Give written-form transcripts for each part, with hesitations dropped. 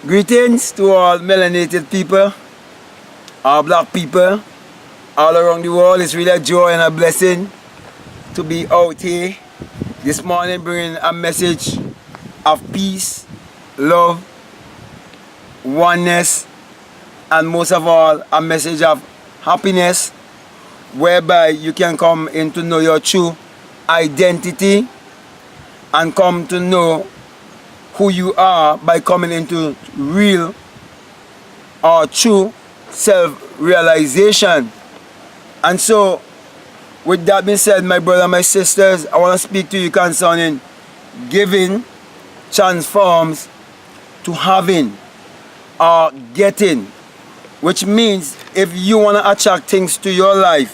Greetings to all melanated people, all black people, all around the world. It's really a joy and a blessing to be out here this morning bringing a message of peace, love, oneness, and most of all, a message of happiness, whereby you can come in to know your true identity and come to know who you are by coming into real or true self-realization. And so, with that being said, my brother and my sisters, I want to speak to you concerning giving transforms to having or getting, which means if you want to attract things to your life,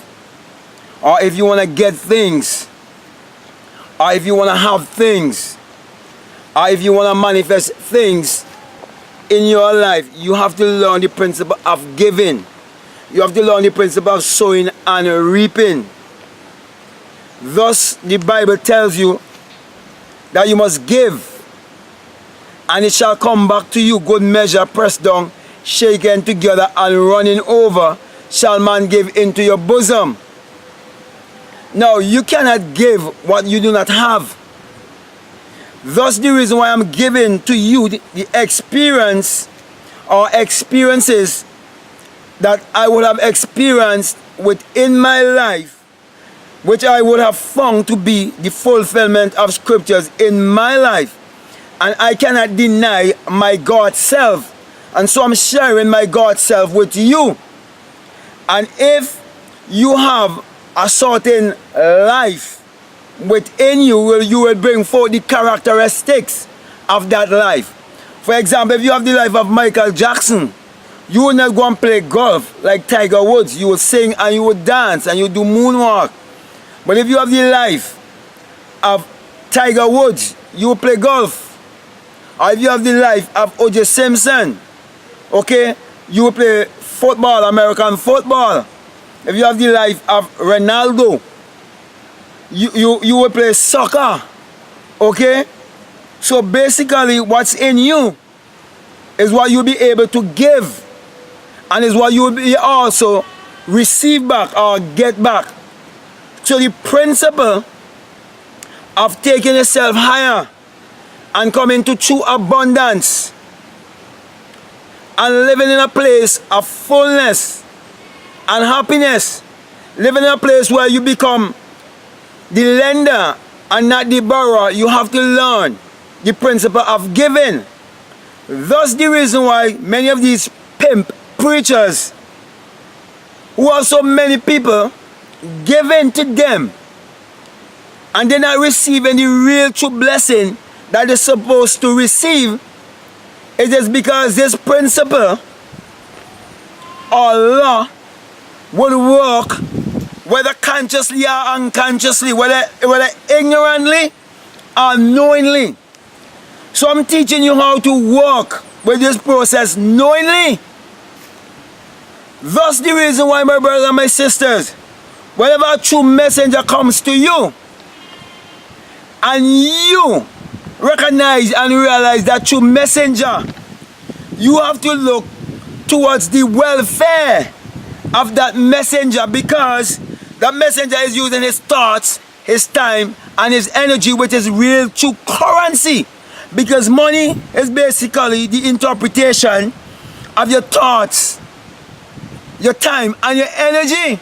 or if you want to get things, or if you want to have things, or if you want to manifest things in your life, you have to learn the principle of giving. You have to learn the principle of sowing and reaping. Thus, the Bible tells you that you must give, and it shall come back to you, good measure, pressed down, shaken together, and running over, shall man give into your bosom. Now, you cannot give what you do not have. Thus, the reason why I'm giving to you the experience or experiences that I would have experienced within my life, which I would have found to be the fulfillment of scriptures in my life. And I cannot deny my God self. And so I'm sharing my God self with you. And if you have a certain life within you, you will bring forth the characteristics of that life. For example, if you have the life of Michael Jackson, you will not go and play golf like Tiger Woods. You will sing and you will dance and you do moonwalk. But if you have the life of Tiger Woods, you will play golf. Or if you have the life of O.J. Simpson, okay, you will play football, American football. If you have the life of Ronaldo, you will play soccer, okay? So basically what's in you is what you'll be able to give, and is what you will be also receive back or get back. So the principle of taking yourself higher and coming to true abundance and living in a place of fullness and happiness, living in a place where you become the lender and not the borrower, you have to learn the principle of giving. Thus the reason why many of these pimp preachers, who are so many people, giving to them and they're not receiving the real true blessing that they're supposed to receive, it is because this principle or law will work whether consciously or unconsciously, whether ignorantly or knowingly. So I'm teaching you how to work with this process knowingly. Thus the reason why, my brothers and my sisters, whenever a true messenger comes to you and you recognize and realize that true messenger, you have to look towards the welfare of that messenger, because that messenger is using his thoughts, his time, and his energy, which is real true currency. Because money is basically the interpretation of your thoughts, your time, and your energy.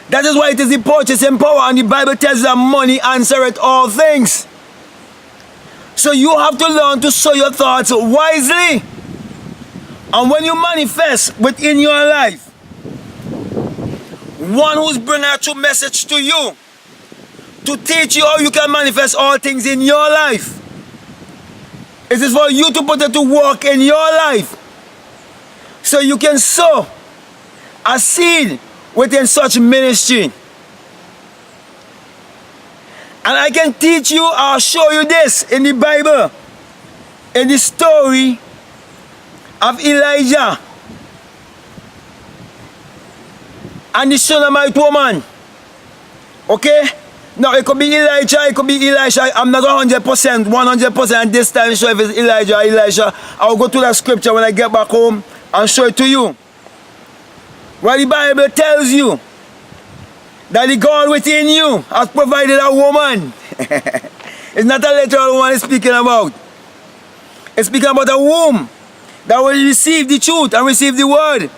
That is why it is the purchasing power, and the Bible tells us that money answereth all things. So you have to learn to sow your thoughts wisely. And when you manifest within your life one who's bringing a true message to you to teach you how you can manifest all things in your life, it is for you to put it to work in your life so you can sow a seed within such ministry. And I can teach you or show you this in the Bible, in the story of Elijah and the Shunammite woman. Okay? No, it could be Elijah, it could be Elisha. I'm not 100% at this time sure if it's Elijah or Elisha. I'll go to that scripture when I get back home and show it to you. Where the Bible tells you that the God within you has provided a woman. It's not a literal woman it's speaking about. It's speaking about a womb that will receive the truth and receive the word.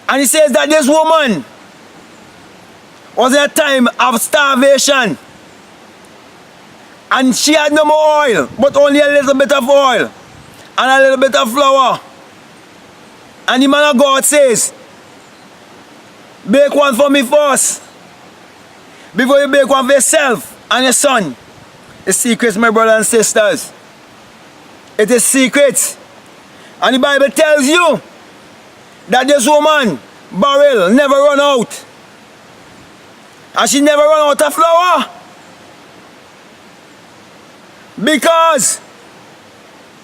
And he says that this woman was in a time of starvation. And she had no more oil, but only a little bit of oil and a little bit of flour. And the man of God says, bake one for me first, before you bake one for yourself and your son. It's secrets, my brothers and sisters. It is secrets. And the Bible tells you that this woman barrel never run out. And she never run out of flour. Because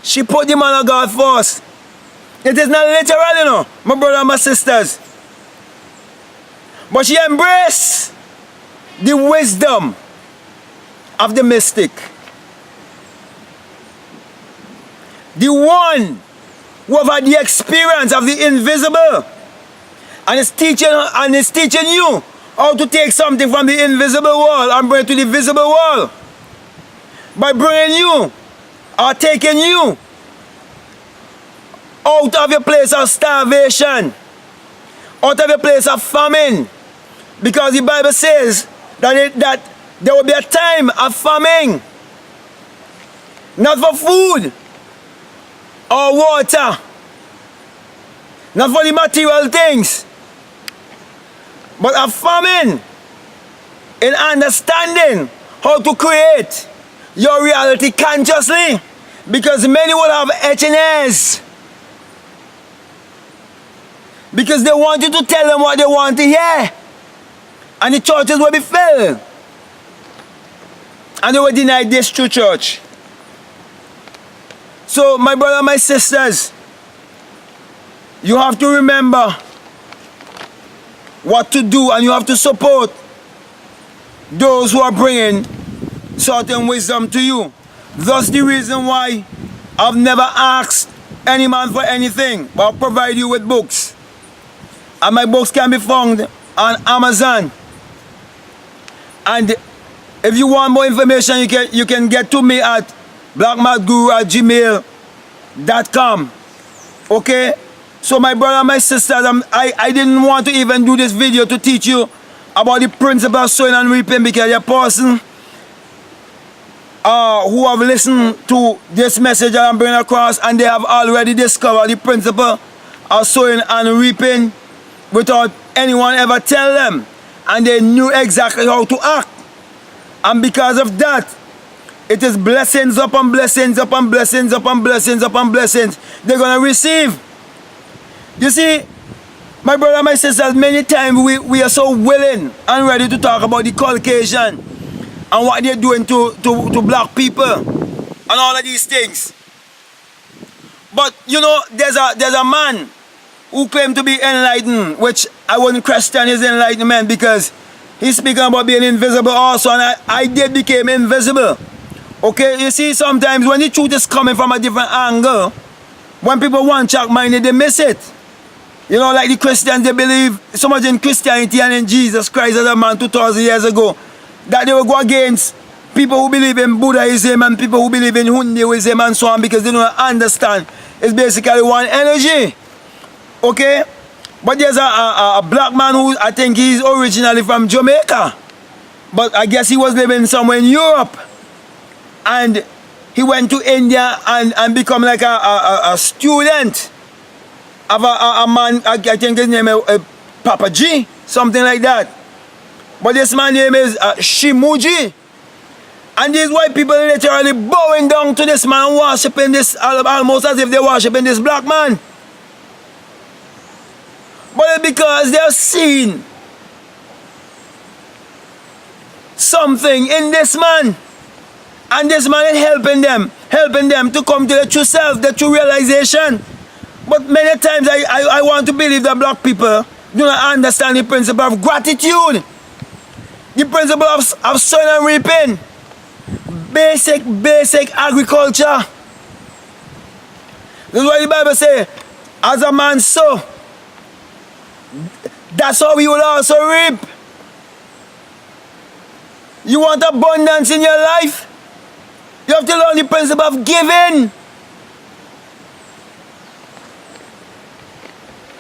she put the man of God first. It is not literal, you know, my brothers and my sisters. But she embraced the wisdom of the mystic. The one who have had the experience of the invisible. And is teaching you how to take something from the invisible world and bring it to the visible world. By bringing you or taking you out of your place of starvation, out of your place of famine. Because the Bible says that there will be a time of famine. Not for food or water. Not for the material things. But a famine in understanding how to create your reality consciously. Because many will have H&S. Because they want you to tell them what they want to hear. And the churches will be filled. And they will deny this true church. So my brother and my sisters, you have to remember what to do, and you have to support those who are bringing certain wisdom to you. That's the reason why I've never asked any man for anything, but I'll provide you with books. And my books can be found on Amazon. And if you want more information, you can get to me at blackmathguru@gmail.com. Okay? So my brother and my sisters, I didn't want to even do this video to teach you about the principle of sowing and reaping, because your person who have listened to this message that I'm bringing across, and they have already discovered the principle of sowing and reaping without anyone ever tell them, and they knew exactly how to act. And because of that, it is blessings upon blessings upon blessings upon blessings upon blessings they're going to receive. You see, my brother and my sisters, many times we are so willing and ready to talk about the Caucasian and what they're doing to black people and all of these things. But you know, there's a man who claimed to be enlightened, which I wouldn't question his enlightenment, because he's speaking about being invisible also, and I did become invisible. Okay, you see, sometimes when the truth is coming from a different angle, when people want track-minded, they miss it. You know, like the Christians, they believe so much in Christianity and in Jesus Christ as a man 2,000 years ago, that they will go against people who believe in Buddhism and people who believe in Hinduism and so on, because they don't understand. It's basically one energy. Okay? But there's a black man who, I think he's originally from Jamaica, but I guess he was living somewhere in Europe. And he went to India and become like a student of a man, I think his name is Papa G, something like that. But this man's name is Shimuji. And these white people are literally bowing down to this man and worshiping this, almost as if they're worshiping this black man. But it's because they have seen something in this man. And this man is helping them to come to the true self, the true realization. But many times I want to believe that black people do not understand the principle of gratitude. The principle of sowing and reaping. Basic agriculture. This is why the Bible says, as a man sow, that's how he will also reap. You want abundance in your life? You have to learn the principle of giving.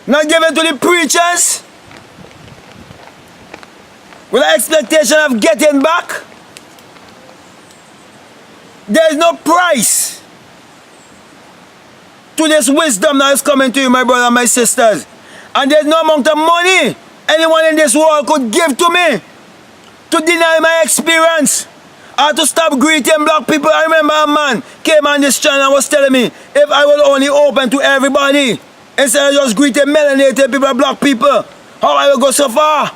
Not giving to the preachers with the expectation of getting back. There is no price to this wisdom that is coming to you, my brother and my sisters. And there's no amount of money anyone in this world could give to me to deny my experience or to stop greeting black people. I remember a man came on this channel and was telling me if I will only open to everybody instead of just greeting melanated people, black people, how I will go so far.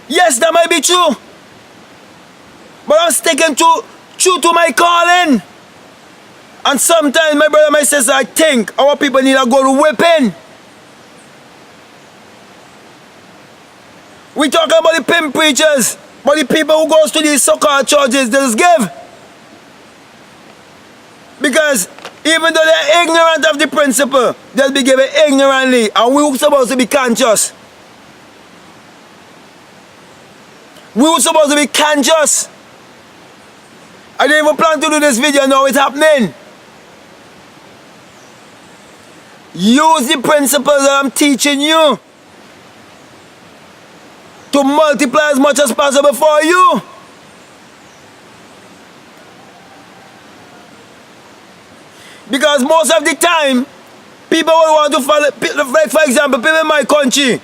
Yes, that might be true. But I'm sticking true to my calling. And sometimes, my brother and my sister, I think our people need a good whipping. We talk about the pimp preachers, but the people who goes to these so-called churches, they just give. Because even though they're ignorant of the principle, they'll be given ignorantly. And we're supposed to be conscious. We were supposed to be conscious. I didn't even plan to do this video, now it's happening. Use the principles that I'm teaching you to multiply as much as possible for you. Because most of the time, people will want to follow, like for example, people in my country,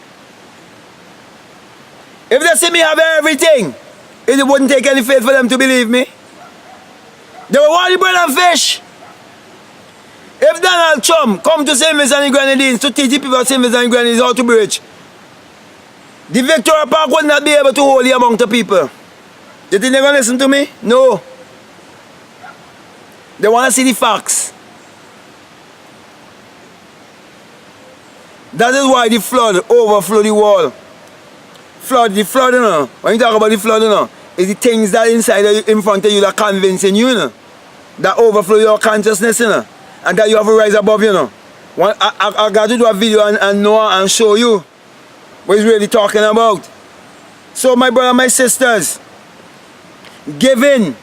if they see me have everything, it wouldn't take any faith for them to believe me. They will want the bread and fish. If Donald Trump come to St. Vincent and Grenadines to teach the people of St. Vincent and Grenadines how to be rich, the Victoria Park would not be able to hold the amount of people. You think they're going to listen to me? No. They want to see the facts. That is why the flood overflowed the wall. The flood, you know, when you talk about the flood, you know, is the things that inside of you, in front of you that convincing you, you know, that overflow your consciousness, you know, and that you have to rise above, you know. I got to do a video and know and show you what he's really talking about. So my brother, my sisters, giving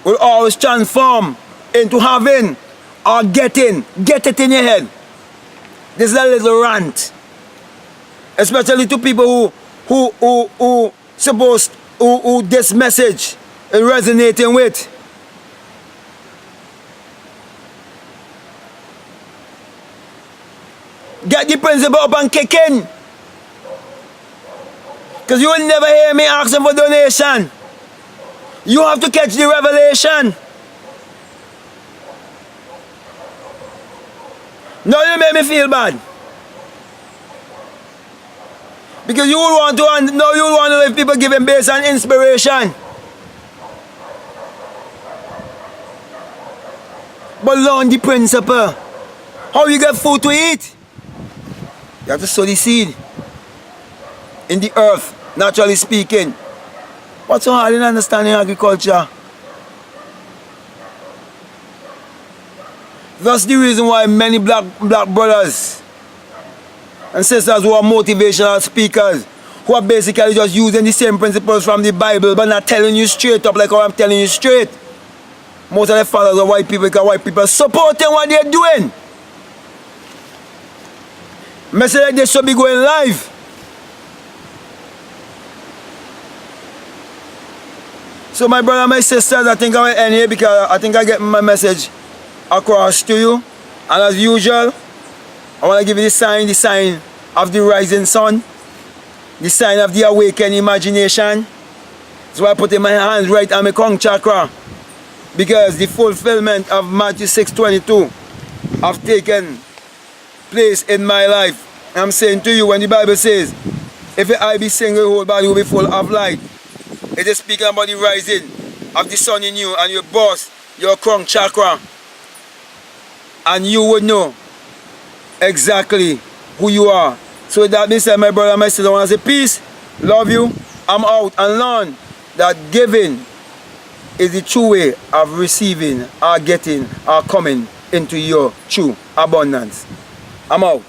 will always transform into having or getting. Get it in your head. This is a little rant, especially to people who this message is resonating with. Get the principle up and kick in. Because you will never hear me asking for donation. You have to catch the revelation. Now you make me feel bad. Because you will want to, and now you will want to know if people giving based on inspiration. But learn the principle. How you get food to eat? You have to sow the seed in the earth, naturally speaking. What's so hard in understanding agriculture? That's the reason why many black brothers and sisters who are motivational speakers, who are basically just using the same principles from the Bible but not telling you straight up like how I'm telling you straight. Most of the followers are white people because white people are supporting what they're doing. Message like this should be going live. So my brother and my sisters, I think I will end here because I think I get my message across to you. And as usual, I want to give you the sign of the rising sun, the sign of the awakened imagination. So I put in my hands right on my crown chakra, because the fulfillment of Matthew 6:22 have taken place in my life. I'm saying to you, when the Bible says, if your eye be single, your whole body will be full of light. It is speaking about the rising of the sun in you and your boss, your crown chakra. And you would know exactly who you are. So with that being said, my brother and my sister, I want to say peace, Love you. I'm out. And learn that giving is the true way of receiving or getting or coming into your true abundance. I'm out.